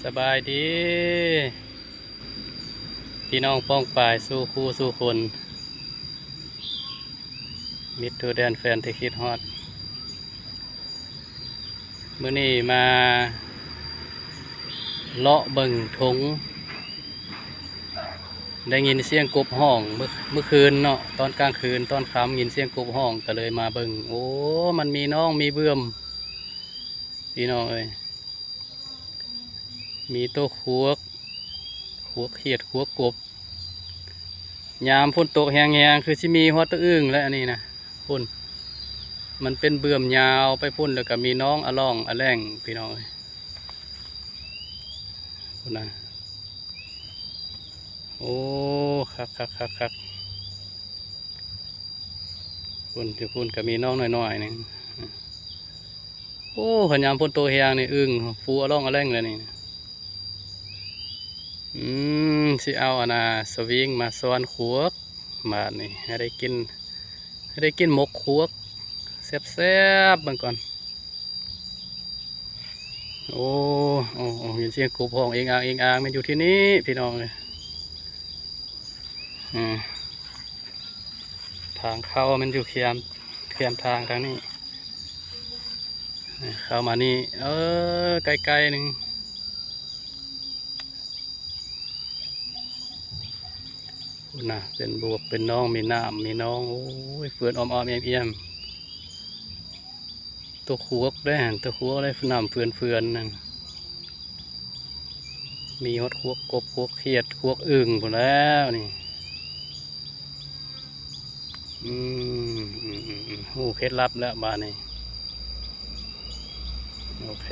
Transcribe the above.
สบายดีพี่น้องป้องปายสู้คู่สู้คนมิตรทูแดนแฟนที่คิดฮอดมื้อนี้มาเลาะเบิ่งทงได้ยินเสียงกบห้องเมื่อคืนเนาะตอนกลางคืนตอนค่ำยินเสียงกบห้องก็เลยมาเบิ่งโอ้มันมีน้องมีเบื่อมพี่น้องเอ้ยมีตัวขวกเขียดขวกกบยามฝนตกแห้งๆคือสิมีหัวตะอึ้งและอันนี้นะพุ่นมันเป็นเบื่อมยาวไปพุ่นแล้วก็มีน้องอะล่องอะแรงพี่น้องเอ้ยพุ่นนะโอ้คักพุ่นที่พุ่นก็มีน้องน้อยๆนึงโอ้ขยามฝนตกแห้งนี่อึ้งฟูอะล่องอะแรงเลยนี่สิเอาอันน่ะสวิงมาซ้อนขวกมานี่ให้ได้กินหมกขวกแซ่บๆเบิ่งก่อนโอ้ยินเสียงกบห้องเองอ่างมันอยู่ที่นี่พี่น้องเลยทางเข้ามันอยู่เคียมทางทางนี้เข้ามานี่ไกลๆหนึ่งนะเป็นบวกเป็นน้องมีน้ำมีน้องโอ้ยเฟื่อนออมเอี่ยมตัวขวกได้ตัวขวกได้น้ำเฟื่อนนั่นมีฮอดขวกกบขวกเขียดขวกอึ่งหมดแล้วนี่เคล็ดลับแล้วมานี่โอเค